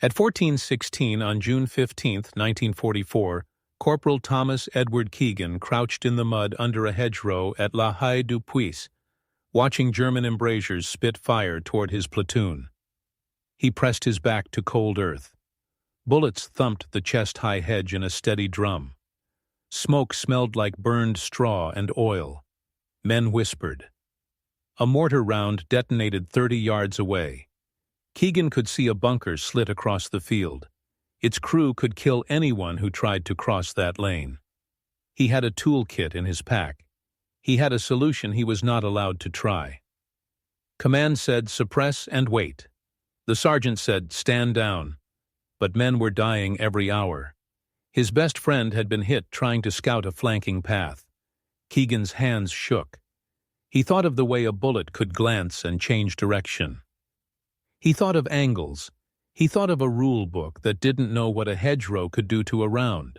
At 14:16 on June 15, 1944, Corporal Thomas Edward Keegan crouched in the mud under a hedgerow at La Haye du Puys, watching German embrasures spit fire toward his platoon. He pressed his back to cold earth. Bullets thumped the chest-high hedge in a steady drum. Smoke smelled like burned straw and oil. Men whispered. A mortar round detonated 30 yards away. Keegan could see a bunker slit across the field. Its crew could kill anyone who tried to cross that lane. He had a toolkit in his pack. He had a solution he was not allowed to try. Command said, "Suppress and wait." The sergeant said, "Stand down." But men were dying every hour. His best friend had been hit trying to scout a flanking path. Keegan's hands shook. He thought of the way a bullet could glance and change direction. He thought of angles. He thought of a rule book that didn't know what a hedgerow could do to a round.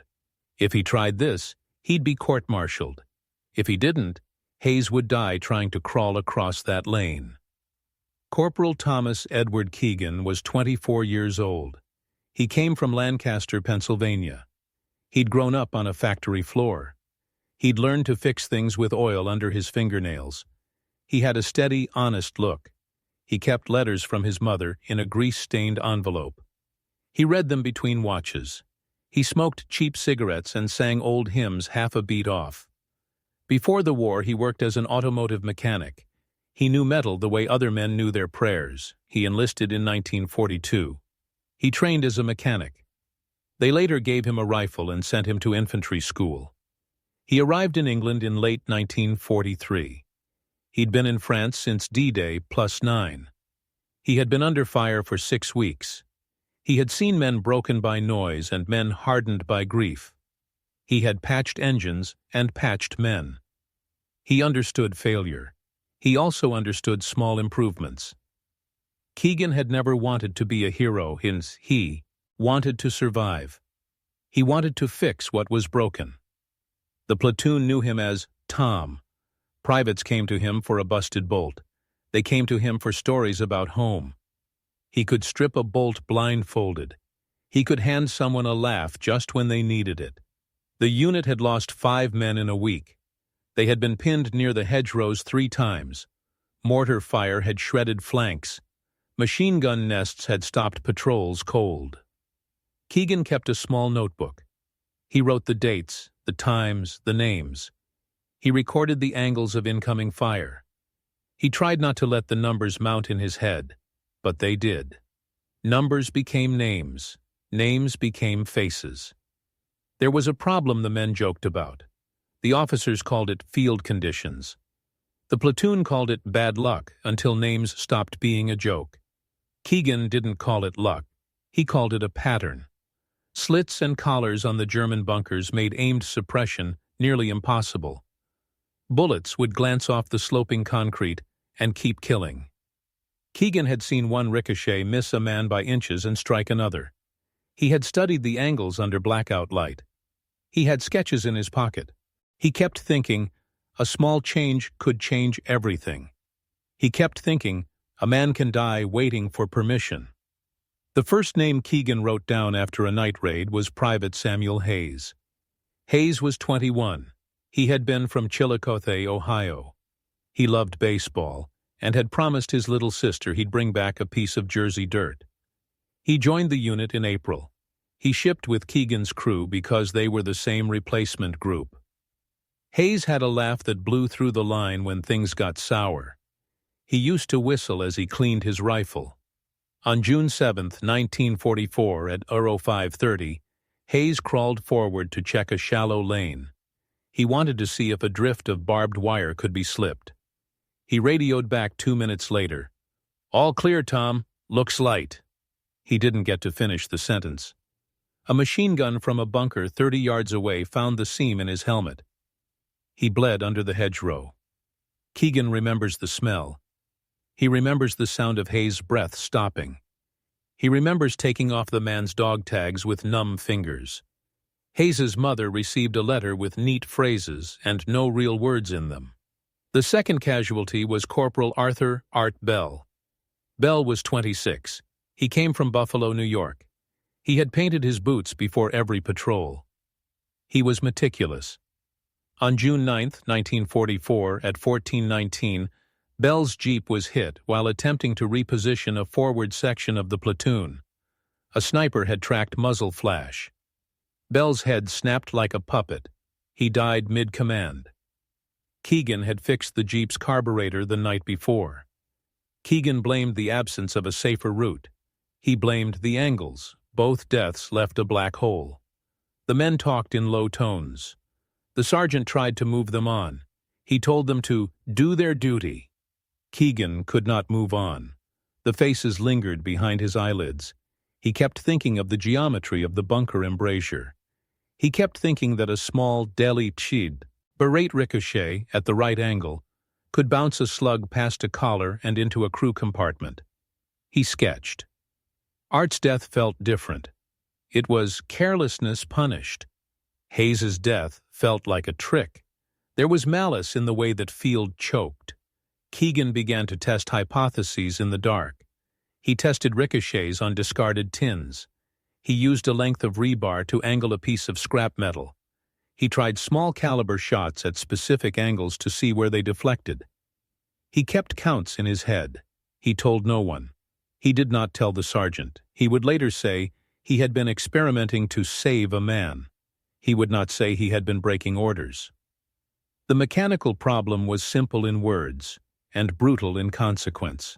If he tried this, he'd be court-martialed. If he didn't, Hayes would die trying to crawl across that lane. Corporal Thomas Edward Keegan was 24 years old. He came from Lancaster, Pennsylvania. He'd grown up on a factory floor. He'd learned to fix things with oil under his fingernails. He had a steady, honest look. He kept letters from his mother in a grease-stained envelope. He read them between watches. He smoked cheap cigarettes and sang old hymns half a beat off. Before the war, he worked as an automotive mechanic. He knew metal the way other men knew their prayers. He enlisted in 1942. He trained as a mechanic. They later gave him a rifle and sent him to infantry school. He arrived in England in late 1943. He'd been in France since D-Day +9. He had been under fire for 6 weeks. He had seen men broken by noise and men hardened by grief. He had patched engines and patched men. He understood failure. He also understood small improvements. Keegan had never wanted to be a hero, hence he wanted to survive. He wanted to fix what was broken. The platoon knew him as Tom. Privates came to him for a busted bolt. They came to him for stories about home. He could strip a bolt blindfolded. He could hand someone a laugh just when they needed it. The unit had lost 5 men in a week. They had been pinned near the hedgerows 3 times. Mortar fire had shredded flanks. Machine gun nests had stopped patrols cold. Keegan kept a small notebook. He wrote the dates, the times, the names. He recorded the angles of incoming fire. He tried not to let the numbers mount in his head, but they did. Numbers became names. Names became faces. There was a problem the men joked about. The officers called it field conditions. The platoon called it bad luck until names stopped being a joke. Keegan didn't call it luck. He called it a pattern. Slits and collars on the German bunkers made aimed suppression nearly impossible. Bullets would glance off the sloping concrete and keep killing. Keegan had seen one ricochet miss a man by inches and strike another. He had studied the angles under blackout light. He had sketches in his pocket. He kept thinking, a small change could change everything. He kept thinking, a man can die waiting for permission. The first name Keegan wrote down after a night raid was Private Samuel Hayes. Hayes was 21. He had been from Chillicothe, Ohio. He loved baseball and had promised his little sister he'd bring back a piece of Jersey dirt. He joined the unit in April. He shipped with Keegan's crew because they were the same replacement group. Hayes had a laugh that blew through the line when things got sour. He used to whistle as he cleaned his rifle. On June 7, 1944, at 05:30, Hayes crawled forward to check a shallow lane. He wanted to see if a drift of barbed wire could be slipped. He radioed back 2 minutes later. "All clear, Tom. Looks light." He didn't get to finish the sentence. A machine gun from a bunker 30 yards away found the seam in his helmet. He bled under the hedgerow. Keegan remembers the smell. He remembers the sound of Hayes' breath stopping. He remembers taking off the man's dog tags with numb fingers. Hayes's mother received a letter with neat phrases and no real words in them. The second casualty was Corporal Arthur "Art" Bell. Bell was 26. He came from Buffalo, New York. He had painted his boots before every patrol. He was meticulous. On June 9, 1944, at 1419, Bell's jeep was hit while attempting to reposition a forward section of the platoon. A sniper had tracked muzzle flash. Bell's head snapped like a puppet. He died mid-command. Keegan had fixed the jeep's carburetor the night before. Keegan blamed the absence of a safer route. He blamed the angles. Both deaths left a black hole. The men talked in low tones. The sergeant tried to move them on. He told them to do their duty. Keegan could not move on. The faces lingered behind his eyelids. He kept thinking of the geometry of the bunker embrasure. He kept thinking that a small Delhi Chid, berate Ricochet at the right angle, could bounce a slug past a collar and into a crew compartment. He sketched. Art's death felt different. It was carelessness punished. Hayes's death felt like a trick. There was malice in the way that Field choked. Keegan began to test hypotheses in the dark. He tested ricochets on discarded tins. He used a length of rebar to angle a piece of scrap metal. He tried small-caliber shots at specific angles to see where they deflected. He kept counts in his head. He told no one. He did not tell the sergeant. He would later say he had been experimenting to save a man. He would not say he had been breaking orders. The mechanical problem was simple in words and brutal in consequence.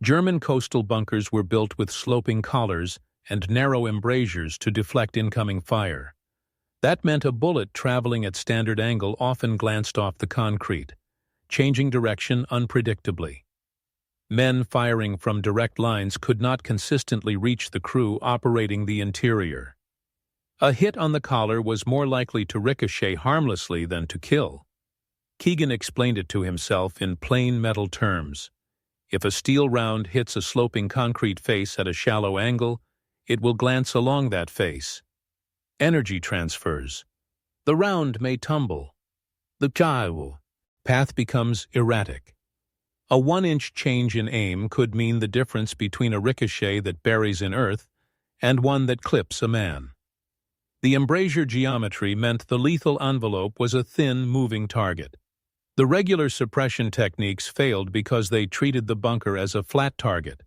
German coastal bunkers were built with sloping collars and narrow embrasures to deflect incoming fire. That meant a bullet traveling at standard angle often glanced off the concrete, changing direction unpredictably. Men firing from direct lines could not consistently reach the crew operating the interior. A hit on the collar was more likely to ricochet harmlessly than to kill. Keegan explained it to himself in plain metal terms. If a steel round hits a sloping concrete face at a shallow angle, it will glance along that face. Energy transfers. The round may tumble. The path becomes erratic. A 1-inch change in aim could mean the difference between a ricochet that buries in earth and one that clips a man. The embrasure geometry meant the lethal envelope was a thin, moving target. The regular suppression techniques failed because they treated the bunker as a flat target.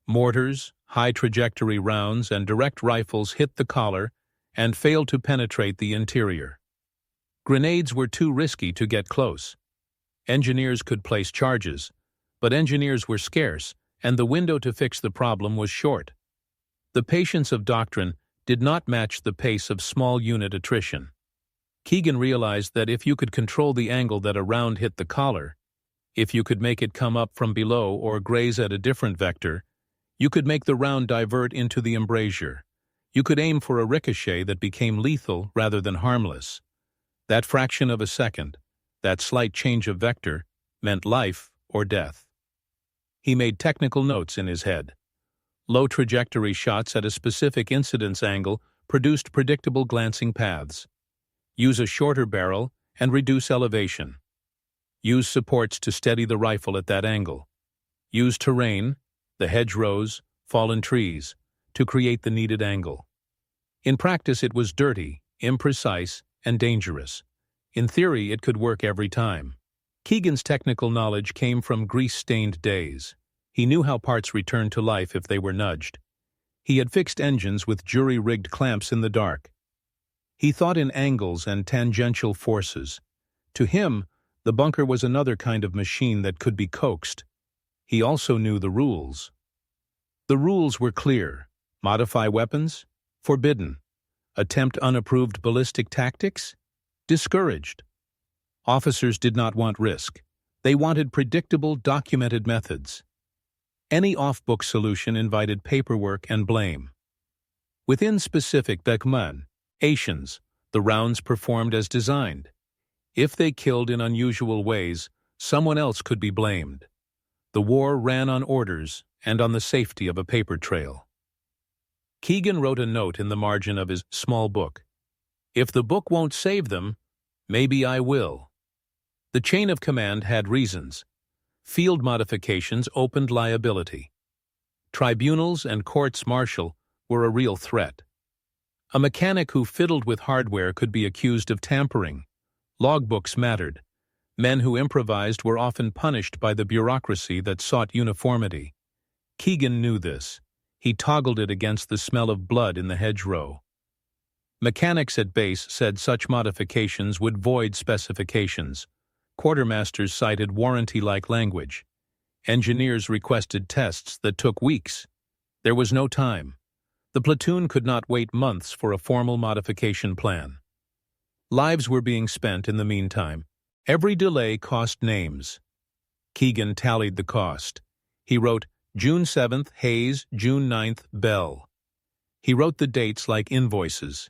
Mortars, high-trajectory rounds, and direct rifles hit the collar and failed to penetrate the interior. Grenades were too risky to get close. Engineers could place charges, but engineers were scarce, and the window to fix the problem was short. The patience of doctrine did not match the pace of small unit attrition. Keegan realized that if you could control the angle that a round hit the collar, if you could make it come up from below or graze at a different vector, you could make the round divert into the embrasure. You could aim for a ricochet that became lethal rather than harmless. That fraction of a second, that slight change of vector, meant life or death. He made technical notes in his head. Low trajectory shots at a specific incidence angle produced predictable glancing paths. Use a shorter barrel and reduce elevation. Use supports to steady the rifle at that angle. Use terrain, the hedgerows, fallen trees, to create the needed angle. In practice, it was dirty, imprecise, and dangerous. In theory, it could work every time. Keegan's technical knowledge came from grease-stained days. He knew how parts returned to life if they were nudged. He had fixed engines with jury-rigged clamps in the dark. He thought in angles and tangential forces. To him, the bunker was another kind of machine that could be coaxed. He also knew the rules. The rules were clear. Modify weapons? Forbidden. Attempt unapproved ballistic tactics? Discouraged. Officers did not want risk. They wanted predictable, documented methods. Any off-book solution invited paperwork and blame. Within specific Aachen, the rounds performed as designed. If they killed in unusual ways, someone else could be blamed. The war ran on orders and on the safety of a paper trail. Keegan wrote a note in the margin of his small book. If the book won't save them, maybe I will. The chain of command had reasons. Field modifications opened liability. Tribunals and courts martial were a real threat. A mechanic who fiddled with hardware could be accused of tampering. Logbooks mattered. Men who improvised were often punished by the bureaucracy that sought uniformity. Keegan knew this. He toggled it against the smell of blood in the hedgerow. Mechanics at base said such modifications would void specifications. Quartermasters cited warranty-like language. Engineers requested tests that took weeks. There was no time. The platoon could not wait months for a formal modification plan. Lives were being spent in the meantime. Every delay cost names. Keegan tallied the cost. He wrote June 7th, Hayes, June 9th, Bell. He wrote the dates like invoices.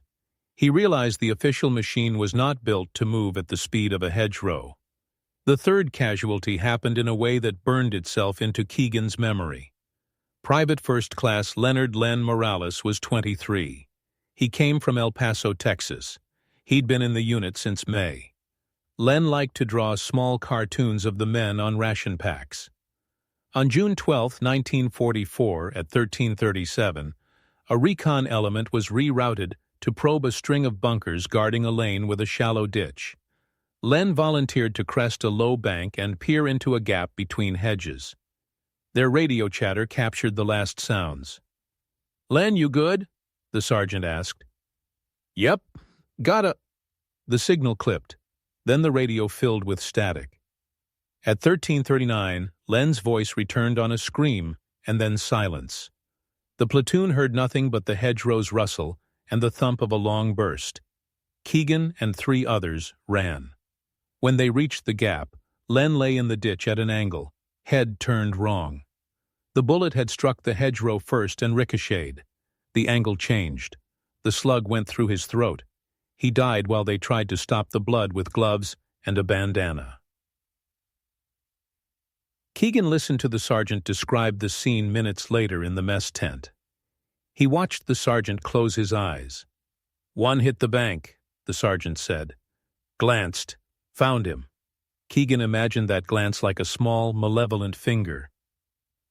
He realized the official machine was not built to move at the speed of a hedgerow. The third casualty happened in a way that burned itself into Keegan's memory. Private First Class Leonard Len Morales was 23. He came from El Paso, Texas. He'd been in the unit since May. Len liked to draw small cartoons of the men on ration packs. On June 12, 1944, at 1337, a recon element was rerouted to probe a string of bunkers guarding a lane with a shallow ditch. Len volunteered to crest a low bank and peer into a gap between hedges. Their radio chatter captured the last sounds. "Len, you good?" the sergeant asked. "Yep. Gotta—" The signal clipped. Then the radio filled with static. At 1339, Len's voice returned on a scream, and then silence. The platoon heard nothing but the hedgerow's rustle and the thump of a long burst. Keegan and 3 others ran. When they reached the gap, Len lay in the ditch at an angle, head turned wrong. The bullet had struck the hedgerow first and ricocheted. The angle changed. The slug went through his throat. He died while they tried to stop the blood with gloves and a bandana. Keegan listened to the sergeant describe the scene minutes later in the mess tent. He watched the sergeant close his eyes. "One hit the bank," the sergeant said. "Glanced. Found him." Keegan imagined that glance like a small, malevolent finger.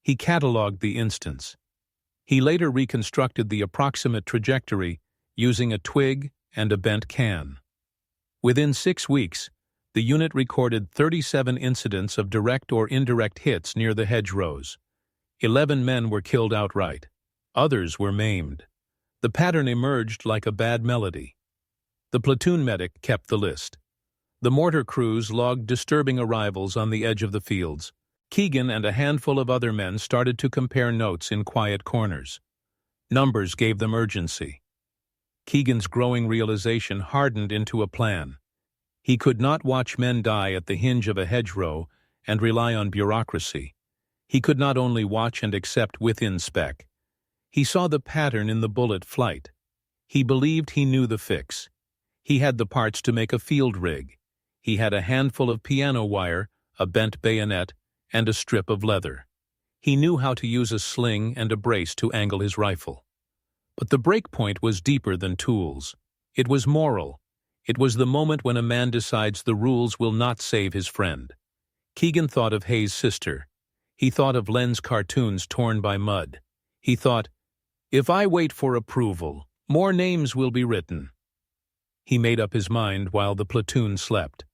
He catalogued the instance. He later reconstructed the approximate trajectory using a twig and a bent can. Within 6 weeks, the unit recorded 37 incidents of direct or indirect hits near the hedgerows. 11 men were killed outright. Others were maimed. The pattern emerged like a bad melody. The platoon medic kept the list. The mortar crews logged disturbing arrivals on the edge of the fields. Keegan and a handful of other men started to compare notes in quiet corners. Numbers gave them urgency. Keegan's growing realization hardened into a plan. He could not watch men die at the hinge of a hedgerow and rely on bureaucracy. He could not only watch and accept within spec. He saw the pattern in the bullet flight. He believed he knew the fix. He had the parts to make a field rig. He had a handful of piano wire, a bent bayonet, and a strip of leather. He knew how to use a sling and a brace to angle his rifle. But the breakpoint was deeper than tools. It was moral. It was the moment when a man decides the rules will not save his friend. Keegan thought of Hayes' sister. He thought of Len's cartoons torn by mud. He thought, "If I wait for approval, more names will be written." He made up his mind while the platoon slept.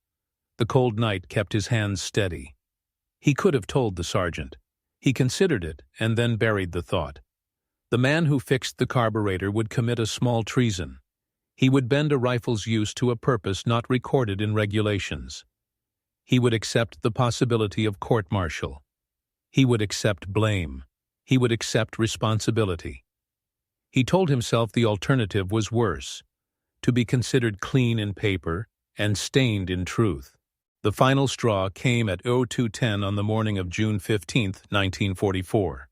The cold night kept his hands steady. He could have told the sergeant. He considered it and then buried the thought. The man who fixed the carburetor would commit a small treason. He would bend a rifle's use to a purpose not recorded in regulations. He would accept the possibility of court-martial. He would accept blame. He would accept responsibility. He told himself the alternative was worse, to be considered clean in paper and stained in truth. The final straw came at 02:10 on the morning of June 15, 1944.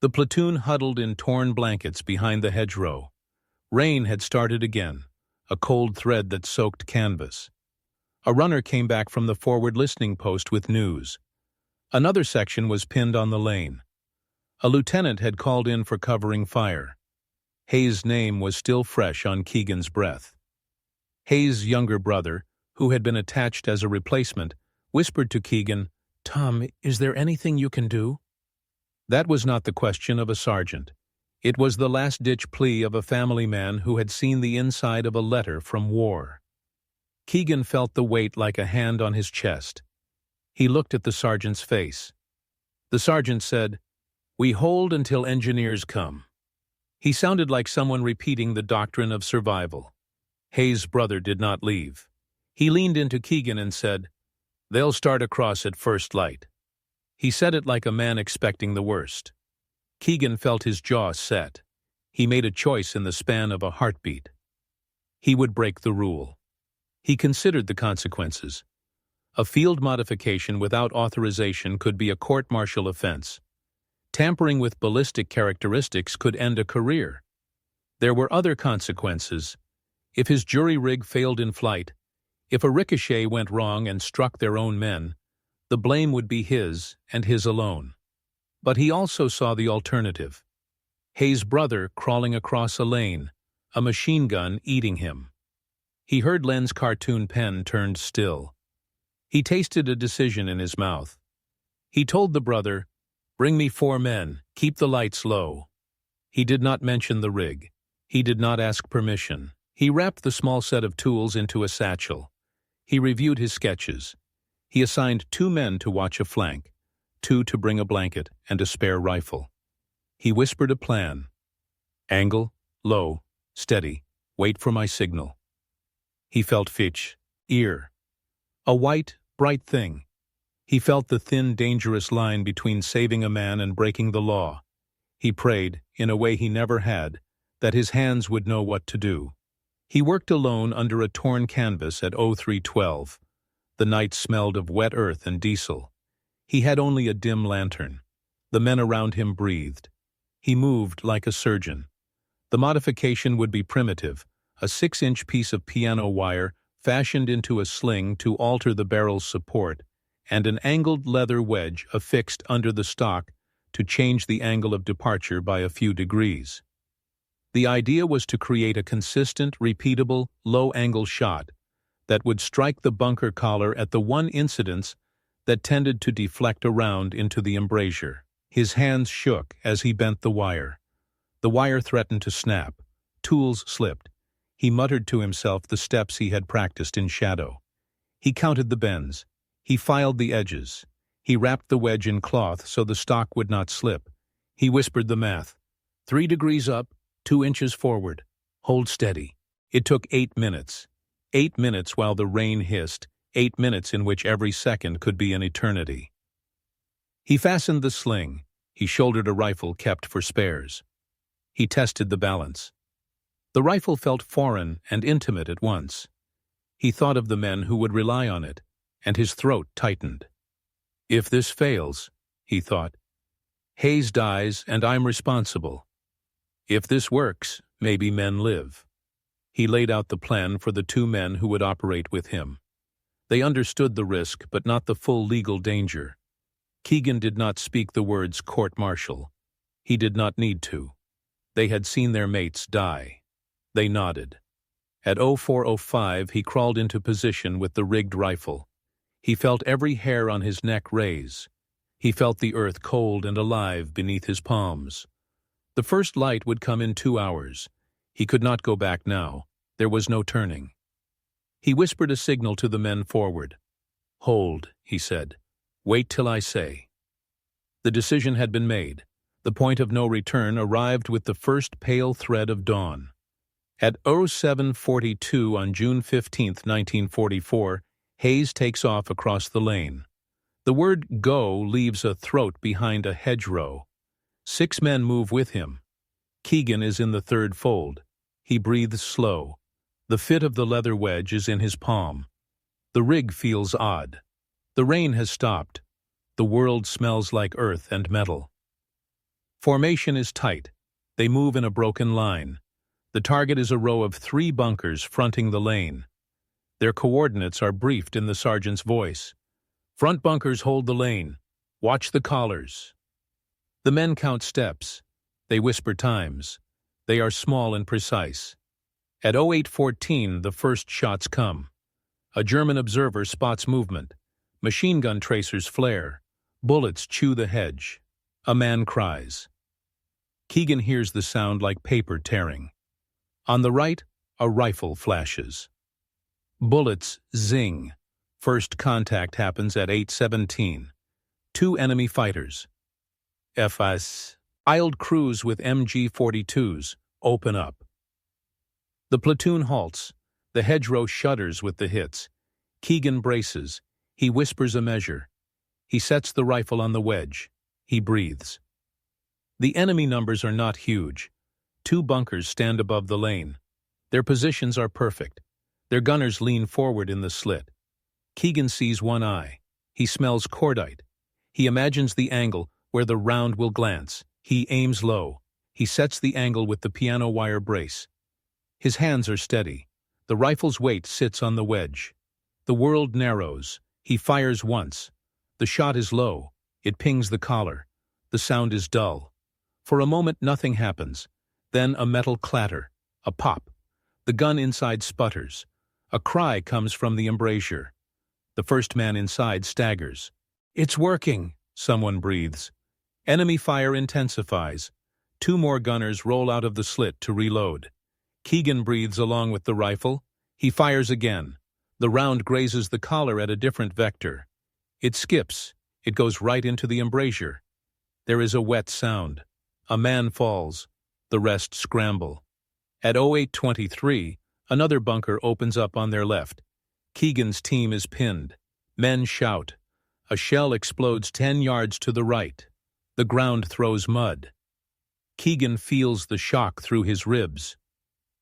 The platoon huddled in torn blankets behind the hedgerow. Rain had started again, a cold thread that soaked canvas. A runner came back from the forward listening post with news. Another section was pinned on the lane. A lieutenant had called in for covering fire. Hayes' name was still fresh on Keegan's breath. Hayes' younger brother, who had been attached as a replacement, whispered to Keegan, "Tom, is there anything you can do?" That was not the question of a sergeant. It was the last-ditch plea of a family man who had seen the inside of a letter from war. Keegan felt the weight like a hand on his chest. He looked at the sergeant's face. The sergeant said, "We hold until engineers come." He sounded like someone repeating the doctrine of survival. Hayes' brother did not leave. He leaned into Keegan and said, "They'll start across at first light." He said it like a man expecting the worst. Keegan felt his jaw set. He made a choice in the span of a heartbeat. He would break the rule. He considered the consequences. A field modification without authorization could be a court-martial offense. Tampering with ballistic characteristics could end a career. There were other consequences. If his jury rig failed in flight, if a ricochet went wrong and struck their own men, the blame would be his and his alone. But he also saw the alternative. Hayes' brother crawling across a lane, a machine gun eating him. He heard Len's cartoon pen turned still. He tasted a decision in his mouth. He told the brother, "Bring me 4 men, keep the lights low." He did not mention the rig. He did not ask permission. He wrapped the small set of tools into a satchel. He reviewed his sketches. He assigned 2 men to watch a flank, 2 to bring a blanket and a spare rifle. He whispered a plan. "Angle, low, steady, wait for my signal." He felt Fitch, ear. A white, bright thing. He felt the thin, dangerous line between saving a man and breaking the law. He prayed, in a way he never had, that his hands would know what to do. He worked alone under a torn canvas at 0312. The night smelled of wet earth and diesel. He had only a dim lantern. The men around him breathed. He moved like a surgeon. The modification would be primitive, a 6-inch piece of piano wire fashioned into a sling to alter the barrel's support, and an angled leather wedge affixed under the stock to change the angle of departure by a few degrees. The idea was to create a consistent, repeatable, low-angle shot that would strike the bunker collar at the one incidence that tended to deflect around into the embrasure. His hands shook as he bent the wire. The wire threatened to snap. Tools slipped. He muttered to himself the steps he had practiced in shadow. He counted the bends. He filed the edges. He wrapped the wedge in cloth so the stock would not slip. He whispered the math. 3 degrees up, 2 inches forward. Hold steady. It took 8 minutes. 8 minutes while the rain hissed, 8 minutes in which every second could be an eternity. He fastened the sling. He shouldered a rifle kept for spares. He tested the balance. The rifle felt foreign and intimate at once. He thought of the men who would rely on it, and his throat tightened. If this fails, he thought, Hayes dies and I'm responsible. If this works, maybe men live. He laid out the plan for the 2 men who would operate with him. They understood the risk, but not the full legal danger. Keegan did not speak the words court-martial. He did not need to. They had seen their mates die. They nodded. At 04:05 he crawled into position with the rigged rifle. He felt every hair on his neck raise. He felt the earth cold and alive beneath his palms. The first light would come in 2 hours. He could not go back now. There was no turning. He whispered a signal to the men forward. "Hold," he said. "Wait till I say." The decision had been made. The point of no return arrived with the first pale thread of dawn. At 07:42 on June 15, 1944, Hayes takes off across the lane. The word "go" leaves a throat behind a hedgerow. 6 men move with him. Keegan is in the third fold. He breathes slow. The fit of the leather wedge is in his palm. The rig feels odd. The rain has stopped. The world smells like earth and metal. Formation is tight. They move in a broken line. The target is a row of 3 bunkers fronting the lane. Their coordinates are briefed in the sergeant's voice. "Front bunkers hold the lane. Watch the collars." The men count steps. They whisper times. They are small and precise. At 08:14, the first shots come. A German observer spots movement. Machine gun tracers flare. Bullets chew the hedge. A man cries. Keegan hears the sound like paper tearing. On the right, a rifle flashes. Bullets zing. First contact happens at 8:17. 2 enemy fighters. FS. Iled crews with MG-42s open up. The platoon halts. The hedgerow shudders with the hits. Keegan braces. He whispers a measure. He sets the rifle on the wedge. He breathes. The enemy numbers are not huge. 2 bunkers stand above the lane. Their positions are perfect. Their gunners lean forward in the slit. Keegan sees one eye. He smells cordite. He imagines the angle where the round will glance. He aims low. He sets the angle with the piano wire brace. His hands are steady. The rifle's weight sits on the wedge. The world narrows. He fires once. The shot is low. It pings the collar. The sound is dull. For a moment nothing happens. Then a metal clatter. A pop. The gun inside sputters. A cry comes from the embrasure. The first man inside staggers. "It's working," someone breathes. Enemy fire intensifies. 2 more gunners roll out of the slit to reload. Keegan breathes along with the rifle. He fires again. The round grazes the collar at a different vector. It skips. It goes right into the embrasure. There is a wet sound. A man falls. The rest scramble. At 08:23, another bunker opens up on their left. Keegan's team is pinned. Men shout. A shell explodes 10 yards to the right. The ground throws mud. Keegan feels the shock through his ribs.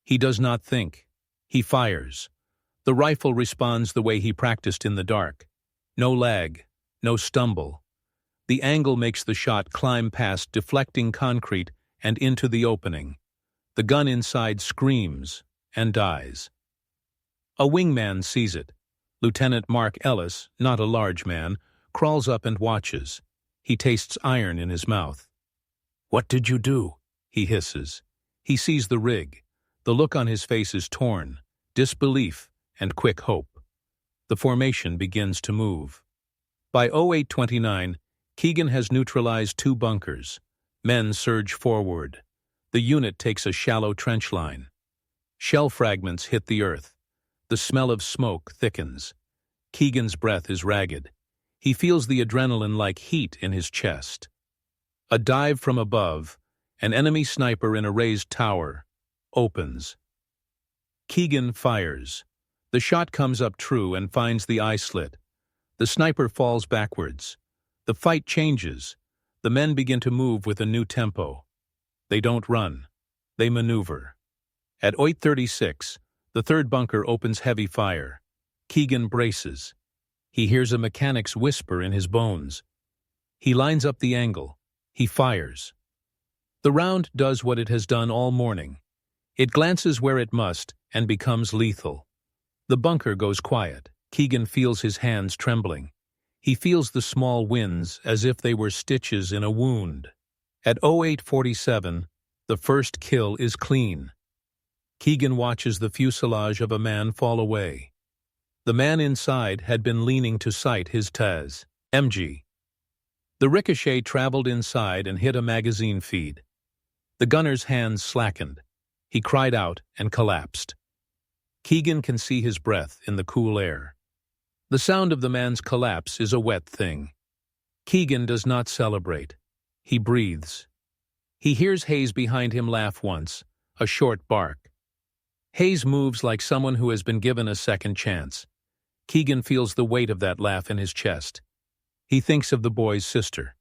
He does not think. He fires. The rifle responds the way he practiced in the dark. No lag. No stumble. The angle makes the shot climb past deflecting concrete and into the opening. The gun inside screams and dies. A wingman sees it. Lieutenant Mark Ellis, not a large man, crawls up and watches. He tastes iron in his mouth. "What did you do?" he hisses. He sees the rig. The look on his face is torn, disbelief and quick hope. The formation begins to move. By 08:29, Keegan has neutralized 2 bunkers. Men surge forward. The unit takes a shallow trench line. Shell fragments hit the earth. The smell of smoke thickens. Keegan's breath is ragged. He feels the adrenaline like heat in his chest. A dive from above, an enemy sniper in a raised tower, opens. Keegan fires. The shot comes up true and finds the eye slit. The sniper falls backwards. The fight changes. The men begin to move with a new tempo. They don't run. They maneuver. At 08:36, the 3rd bunker opens heavy fire. Keegan braces. He hears a mechanic's whisper in his bones. He lines up the angle. He fires. The round does what it has done all morning. It glances where it must and becomes lethal. The bunker goes quiet. Keegan feels his hands trembling. He feels the small winds as if they were stitches in a wound. At 08:47, the first kill is clean. Keegan watches the fuselage of a man fall away. The man inside had been leaning to sight his TAS MG. The Ricochet traveled inside and hit a magazine feed. The gunner's hands slackened. He cried out and collapsed. Keegan can see his breath in the cool air. The sound of the man's collapse is a wet thing. Keegan does not celebrate. He breathes. He hears Hayes behind him laugh once, a short bark. Hayes moves like someone who has been given a second chance. Keegan feels the weight of that laugh in his chest. He thinks of the boy's sister.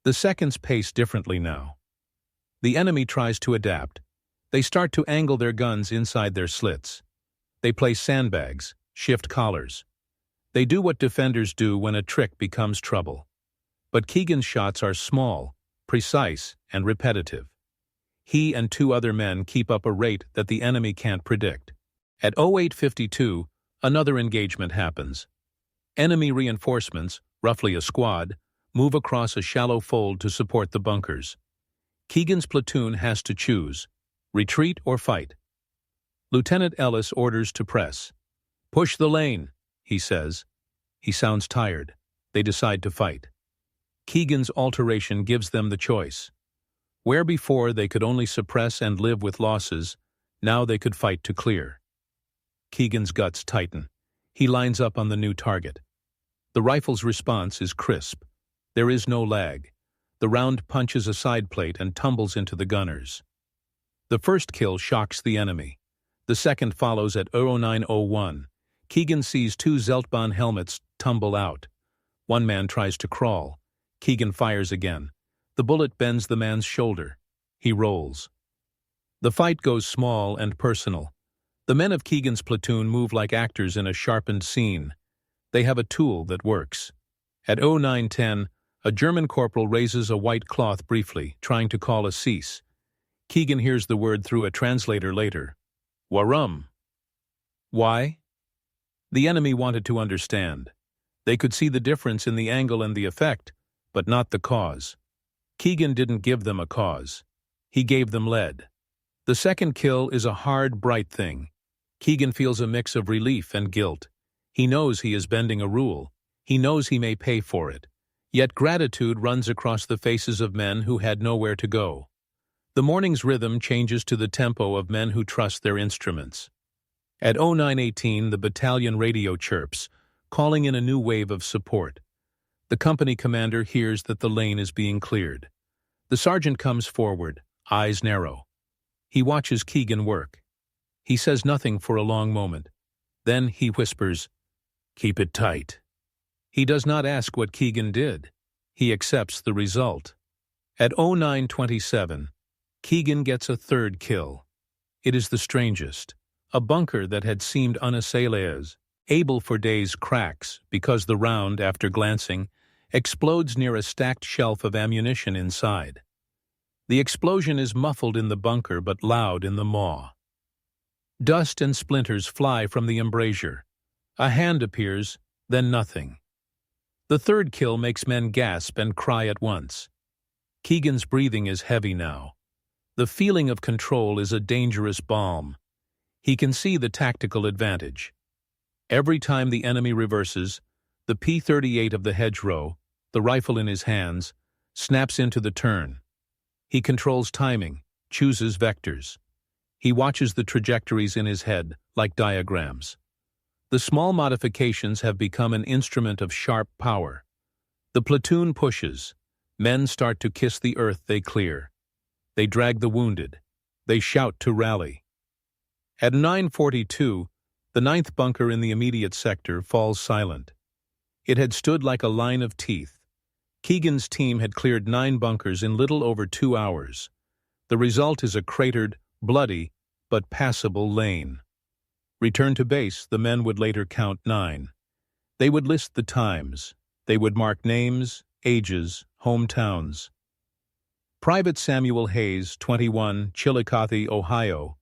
The seconds pace differently now. The enemy tries to adapt. They start to angle their guns inside their slits. They place sandbags, shift collars. They do what defenders do when a trick becomes trouble. But Keegan's shots are small, precise, and repetitive. He and 2 other men keep up a rate that the enemy can't predict. At 08:52, another engagement happens. Enemy reinforcements, roughly a squad, move across a shallow fold to support the bunkers. Keegan's platoon has to choose, retreat or fight. Lieutenant Ellis orders to press. "Push the lane," he says. He sounds tired. They decide to fight. Keegan's alteration gives them the choice. Where before they could only suppress and live with losses, now they could fight to clear. Keegan's guts tighten. He lines up on the new target. The rifle's response is crisp. There is no lag. The round punches a side plate and tumbles into the gunners. The first kill shocks the enemy. The second follows at 0901. Keegan sees two Zeltbahn helmets tumble out. One man tries to crawl. Keegan fires again. The bullet bends the man's shoulder. He rolls. The fight goes small and personal. The men of Keegan's platoon move like actors in a sharpened scene. They have a tool that works. At 0910, a German corporal raises a white cloth briefly, trying to call a cease. Keegan hears the word through a translator later. Warum? Why? The enemy wanted to understand. They could see the difference in the angle and the effect, but not the cause. Keegan didn't give them a cause. He gave them lead. The second kill is a hard, bright thing. Keegan feels a mix of relief and guilt. He knows he is bending a rule. He knows he may pay for it. Yet gratitude runs across the faces of men who had nowhere to go. The morning's rhythm changes to the tempo of men who trust their instruments. At 0918, the battalion radio chirps, calling in a new wave of support. The company commander hears that the lane is being cleared. The sergeant comes forward, eyes narrow. He watches Keegan work. He says nothing for a long moment. Then he whispers, "Keep it tight." He does not ask what Keegan did. He accepts the result. At 0927, Keegan gets a third kill. It is the strangest. A bunker that had seemed unassailable, able for days cracks because the round, after glancing, explodes near a stacked shelf of ammunition inside. The explosion is muffled in the bunker but loud in the maw. Dust and splinters fly from the embrasure. A hand appears, then nothing. The third kill makes men gasp and cry at once. Keegan's breathing is heavy now. The feeling of control is a dangerous balm. He can see the tactical advantage. Every time the enemy reverses, the P-38 of the hedgerow, the rifle in his hands, snaps into the turn. He controls timing, chooses vectors. He watches the trajectories in his head, like diagrams. The small modifications have become an instrument of sharp power. The platoon pushes. Men start to kiss the earth they clear. They drag the wounded. They shout to rally. At 9:42, the 9th bunker in the immediate sector falls silent. It had stood like a line of teeth. Keegan's team had cleared 9 bunkers in little over 2 hours. The result is a cratered, bloody, but passable lane. Returned to base, the men would later count 9. They would list the times. They would mark names, ages, hometowns. Private Samuel Hayes, 21, Chillicothe, Ohio,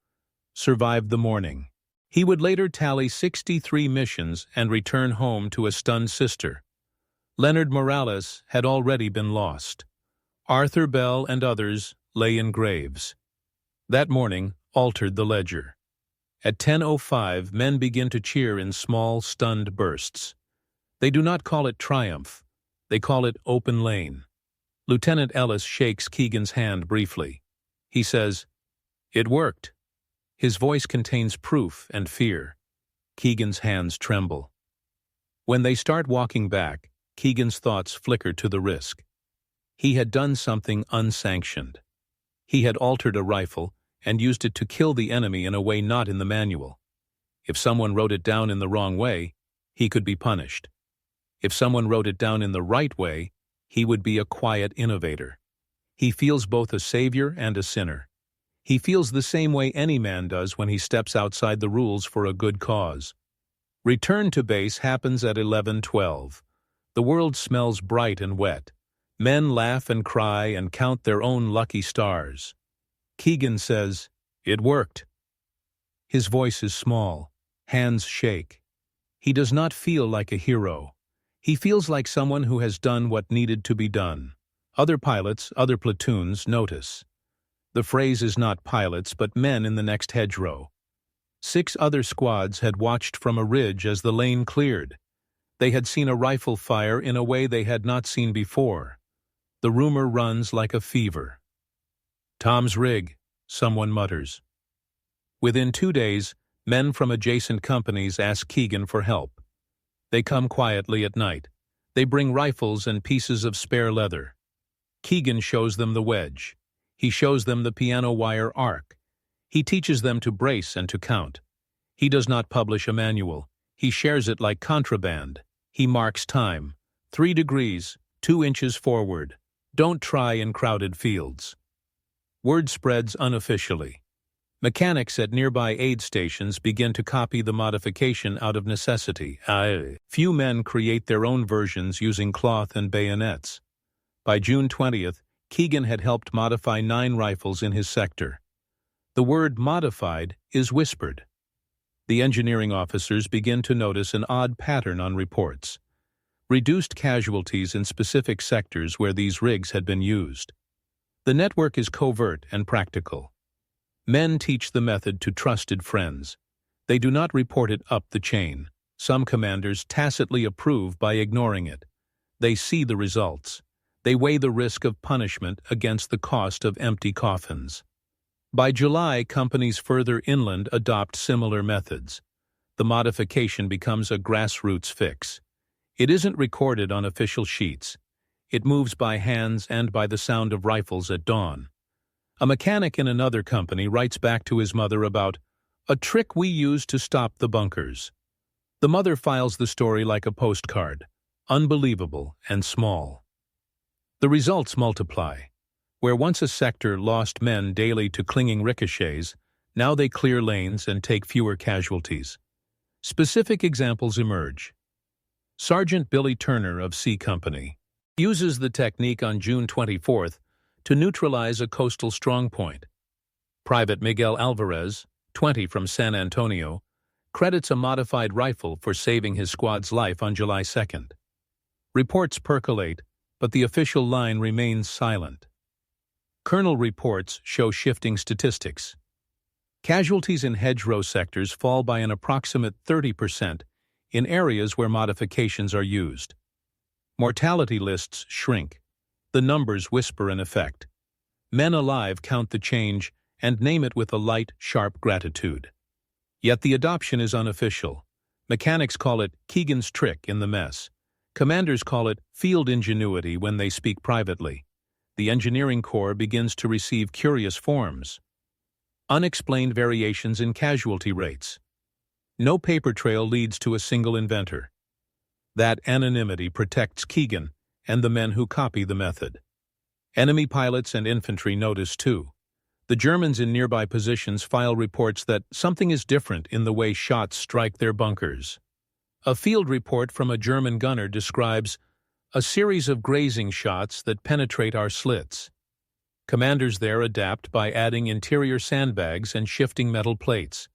survived the morning. He would later tally 63 missions and return home to a stunned sister. Leonard Morales had already been lost. Arthur Bell and others lay in graves. That morning altered the ledger. At 10:05, men begin to cheer in small, stunned bursts. They do not call it triumph. They call it open lane. Lieutenant Ellis shakes Keegan's hand briefly. He says, "It worked." His voice contains proof and fear. Keegan's hands tremble. When they start walking back, Keegan's thoughts flicker to the risk. He had done something unsanctioned. He had altered a rifle and used it to kill the enemy in a way not in the manual. If someone wrote it down in the wrong way, he could be punished. If someone wrote it down in the right way, he would be a quiet innovator. He feels both a savior and a sinner. He feels the same way any man does when he steps outside the rules for a good cause. Return to base happens at 11:12. The world smells bright and wet. Men laugh and cry and count their own lucky stars. Keegan says, "It worked." His voice is small. Hands shake. He does not feel like a hero. He feels like someone who has done what needed to be done. Other pilots, other platoons notice. The phrase is not pilots, but men in the next hedgerow. 6 other squads had watched from a ridge as the lane cleared. They had seen a rifle fire in a way they had not seen before. The rumor runs like a fever. "Tom's rig," someone mutters. Within 2 days, men from adjacent companies ask Keegan for help. They come quietly at night. They bring rifles and pieces of spare leather. Keegan shows them the wedge. He shows them the piano wire arc. He teaches them to brace and to count. He does not publish a manual. He shares it like contraband. He marks time. 3 degrees, 2 inches forward. Don't try in crowded fields. Word spreads unofficially. Mechanics at nearby aid stations begin to copy the modification out of necessity. Few men create their own versions using cloth and bayonets. By June 20th, Keegan had helped modify 9 rifles in his sector. The word "modified" is whispered. The engineering officers begin to notice an odd pattern on reports. Reduced casualties in specific sectors where these rigs had been used. The network is covert and practical. Men teach the method to trusted friends. They do not report it up the chain. Some commanders tacitly approve by ignoring it. They see the results. They weigh the risk of punishment against the cost of empty coffins. By July, companies further inland adopt similar methods. The modification becomes a grassroots fix. It isn't recorded on official sheets. It moves by hands and by the sound of rifles at dawn. A mechanic in another company writes back to his mother about a trick we used to stop the bunkers. The mother files the story like a postcard, unbelievable and small. The results multiply. Where once a sector lost men daily to clinging ricochets, now they clear lanes and take fewer casualties. Specific examples emerge. Sergeant Billy Turner of C Company uses the technique on June 24th to neutralize a coastal strongpoint. Private Miguel Alvarez, 20 from San Antonio, credits a modified rifle for saving his squad's life on July 2nd. Reports percolate, but the official line remains silent. Colonel reports show shifting statistics. Casualties in hedgerow sectors fall by an approximate 30% in areas where modifications are used. Mortality lists shrink. The numbers whisper an effect. Men alive count the change and name it with a light, sharp gratitude. Yet the adoption is unofficial. Mechanics call it Keegan's trick in the mess. Commanders call it field ingenuity when they speak privately. The engineering corps begins to receive curious forms. Unexplained variations in casualty rates. No paper trail leads to a single inventor. That anonymity protects Keegan and the men who copy the method. Enemy pilots and infantry notice too. The Germans in nearby positions file reports that something is different in the way shots strike their bunkers. A field report from a German gunner describes a series of grazing shots that penetrate our slits. Commanders there adapt by adding interior sandbags and shifting metal plates.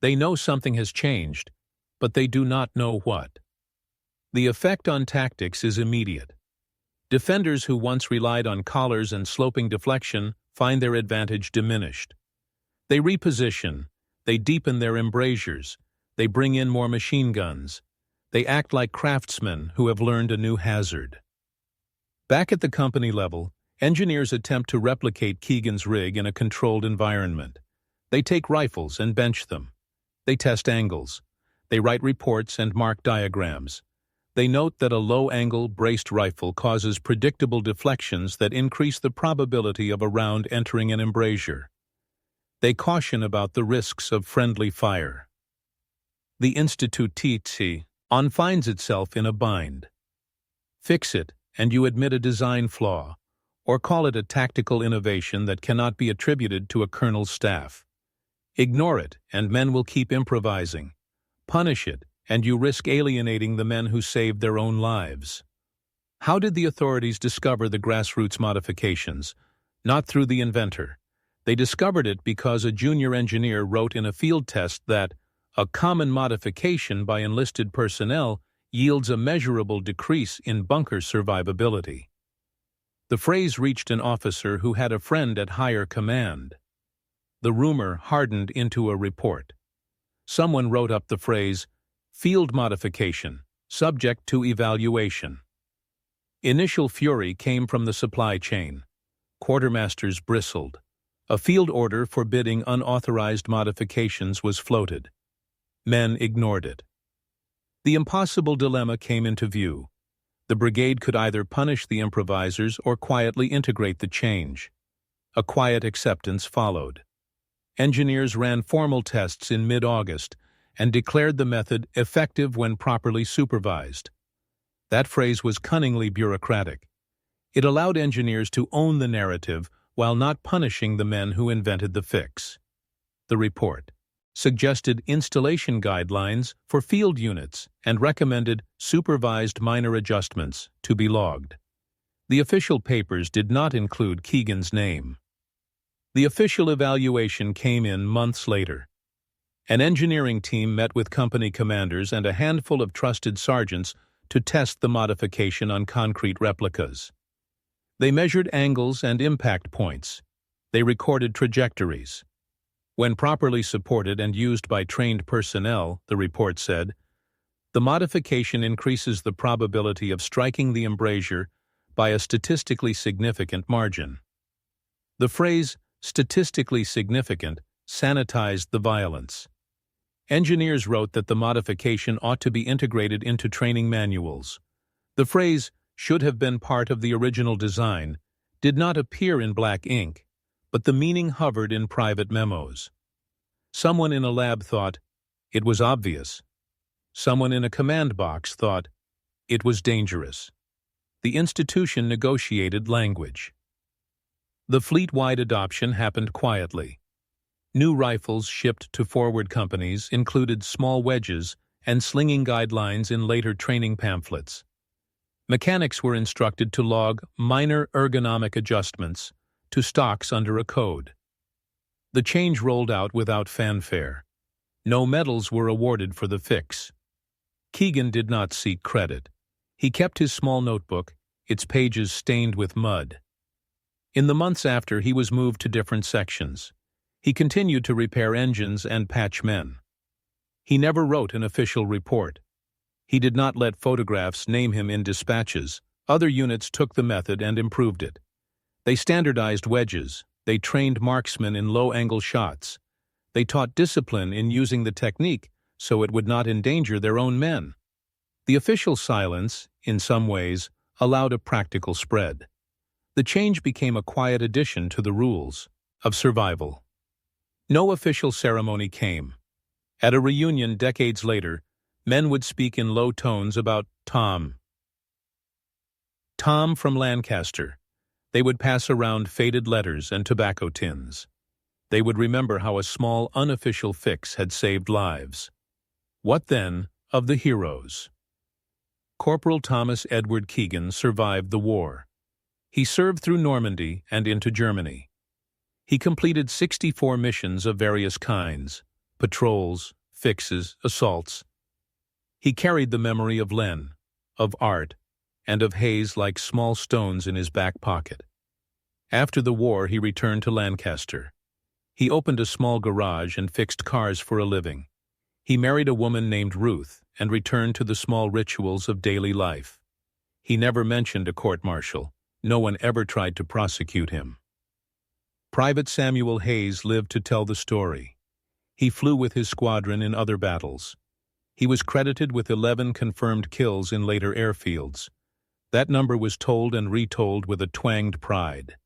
They know something has changed, but they do not know what. The effect on tactics is immediate. Defenders who once relied on collars and sloping deflection find their advantage diminished. They reposition, they deepen their embrasures, they bring in more machine guns. They act like craftsmen who have learned a new hazard. Back at the company level, engineers attempt to replicate Keegan's rig in a controlled environment. They take rifles and bench them. They test angles. They write reports and mark diagrams. They note that a low-angle, braced rifle causes predictable deflections that increase the probability of a round entering an embrasure. They caution about the risks of friendly fire. The Institut finds itself in a bind. Fix it, and you admit a design flaw, or call it a tactical innovation that cannot be attributed to a colonel's staff. Ignore it, and men will keep improvising. Punish it, and you risk alienating the men who saved their own lives. How did the authorities discover the grassroots modifications? Not through the inventor. They discovered it because a junior engineer wrote in a field test that a common modification by enlisted personnel yields a measurable decrease in bunker survivability. The phrase reached an officer who had a friend at higher command. The rumor hardened into a report. Someone wrote up the phrase, "Field modification, subject to evaluation." Initial fury came from the supply chain. Quartermasters bristled. A field order forbidding unauthorized modifications was floated. Men ignored it. The impossible dilemma came into view. The brigade could either punish the improvisers or quietly integrate the change. A quiet acceptance followed. Engineers ran formal tests in mid-August and declared the method effective when properly supervised. That phrase was cunningly bureaucratic. It allowed engineers to own the narrative while not punishing the men who invented the fix. The report suggested installation guidelines for field units and recommended supervised minor adjustments to be logged. The official papers did not include Keegan's name. The official evaluation came in months later. An engineering team met with company commanders and a handful of trusted sergeants to test the modification on concrete replicas. They measured angles and impact points. They recorded trajectories. When properly supported and used by trained personnel, the report said, the modification increases the probability of striking the embrasure by a statistically significant margin. The phrase, statistically significant, sanitized the violence. Engineers wrote that the modification ought to be integrated into training manuals. The phrase, should have been part of the original design, did not appear in black ink, but the meaning hovered in private memos. Someone in a lab thought, it was obvious. Someone in a command box thought, it was dangerous. The institution negotiated language. The fleet-wide adoption happened quietly. New rifles shipped to forward companies included small wedges and slinging guidelines in later training pamphlets. Mechanics were instructed to log minor ergonomic adjustments to stocks under a code. The change rolled out without fanfare. No medals were awarded for the fix. Keegan did not seek credit. He kept his small notebook, its pages stained with mud. In the months after, he was moved to different sections. He continued to repair engines and patch men. He never wrote an official report. He did not let photographs name him in dispatches. Other units took the method and improved it. They standardized wedges. They trained marksmen in low-angle shots. They taught discipline in using the technique so it would not endanger their own men. The official silence, in some ways, allowed a practical spread. The change became a quiet addition to the rules of survival. No official ceremony came. At a reunion decades later, men would speak in low tones about Tom. Tom from Lancaster. They would pass around faded letters and tobacco tins. They would remember how a small, unofficial fix had saved lives. What then of the heroes? Corporal Thomas Edward Keegan survived the war. He served through Normandy and into Germany. He completed 64 missions of various kinds, patrols, fixes, assaults. He carried the memory of Len, of Art, and of Hayes like small stones in his back pocket. After the war, he returned to Lancaster. He opened a small garage and fixed cars for a living. He married a woman named Ruth and returned to the small rituals of daily life. He never mentioned a court-martial. No one ever tried to prosecute him. Private Samuel Hayes lived to tell the story. He flew with his squadron in other battles. He was credited with 11 confirmed kills in later airfields. That number was told and retold with a twanged pride.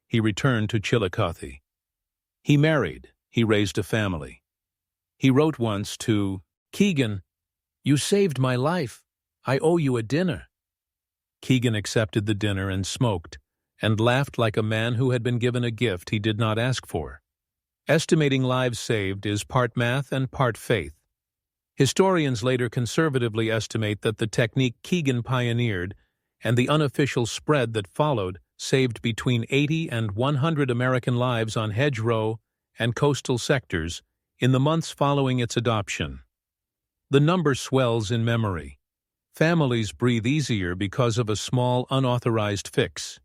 He returned to Chillicothe. He married. He raised a family. He wrote once to Keegan, "You saved my life. I owe you a dinner." Keegan accepted the dinner and smoked, and laughed like a man who had been given a gift he did not ask for. Estimating lives saved is part math and part faith. Historians later conservatively estimate that the technique Keegan pioneered and the unofficial spread that followed saved between 80 and 100 American lives on hedgerow and coastal sectors in the months following its adoption. The number swells in memory. Families breathe easier because of a small, unauthorized fix.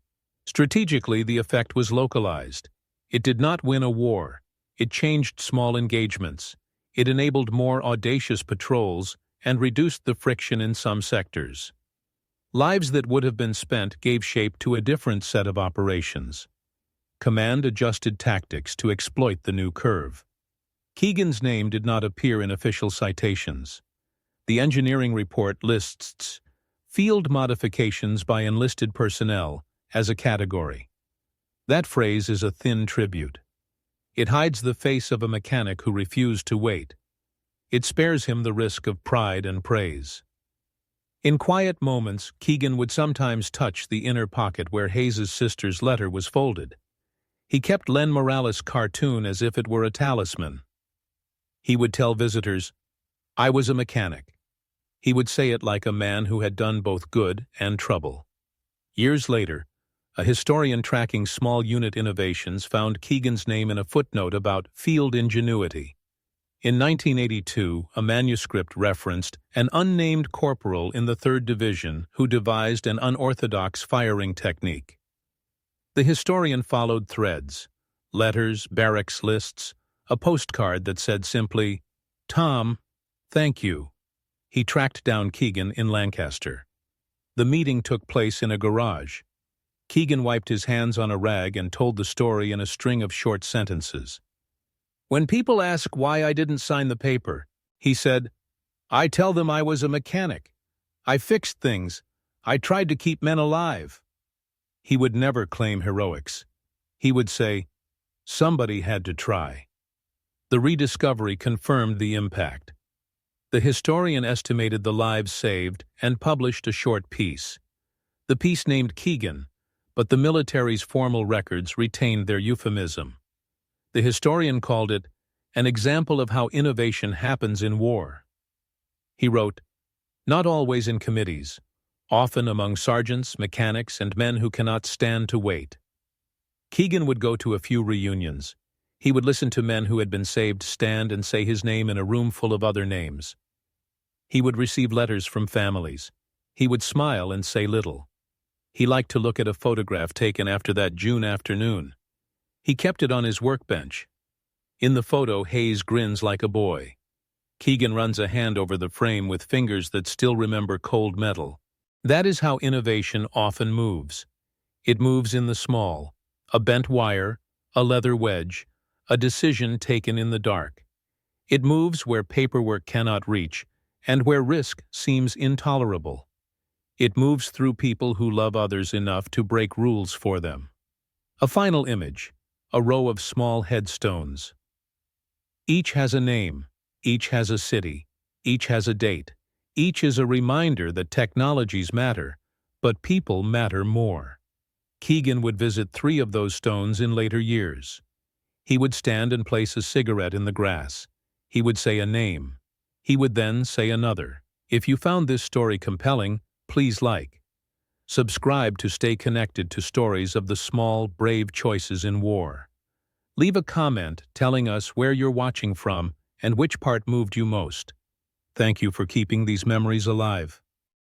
Strategically, the effect was localized. It did not win a war. It changed small engagements. It enabled more audacious patrols and reduced the friction in some sectors. Lives that would have been spent gave shape to a different set of operations. Command adjusted tactics to exploit the new curve. Keegan's name did not appear in official citations. The engineering report lists field modifications by enlisted personnel as a category. That phrase is a thin tribute. It hides the face of a mechanic who refused to wait. It spares him the risk of pride and praise. In quiet moments, Keegan would sometimes touch the inner pocket where Hayes's sister's letter was folded. He kept Len Morales' cartoon as if it were a talisman. He would tell visitors, "I was a mechanic." He would say it like a man who had done both good and trouble. Years later, a historian tracking small unit innovations found Keegan's name in a footnote about field ingenuity. In 1982, a manuscript referenced an unnamed corporal in the 3rd Division who devised an unorthodox firing technique. The historian followed threads, letters, barracks lists, a postcard that said simply, "Tom, thank you." He tracked down Keegan in Lancaster. The meeting took place in a garage. Keegan wiped his hands on a rag and told the story in a string of short sentences. "When people ask why I didn't sign the paper," he said, "I tell them I was a mechanic. I fixed things. I tried to keep men alive." He would never claim heroics. He would say, "Somebody had to try." The rediscovery confirmed the impact. The historian estimated the lives saved and published a short piece. The piece named Keegan, but the military's formal records retained their euphemism. The historian called it an example of how innovation happens in war. He wrote, "Not always in committees, often among sergeants, mechanics, and men who cannot stand to wait." Keegan would go to a few reunions. He would listen to men who had been saved stand and say his name in a room full of other names. He would receive letters from families. He would smile and say little. He liked to look at a photograph taken after that June afternoon. He kept it on his workbench. In the photo, Hayes grins like a boy. Keegan runs a hand over the frame with fingers that still remember cold metal. That is how innovation often moves. It moves in the small, a bent wire, a leather wedge, a decision taken in the dark. It moves where paperwork cannot reach and where risk seems intolerable. It moves through people who love others enough to break rules for them. A final image, a row of small headstones. Each has a name, each has a city, each has a date. Each is a reminder that technologies matter, but people matter more. Keegan would visit 3 of those stones in later years. He would stand and place a cigarette in the grass. He would say a name. He would then say another. If you found this story compelling, please like. Subscribe to stay connected to stories of the small, brave choices in war. Leave a comment telling us where you're watching from and which part moved you most. Thank you for keeping these memories alive.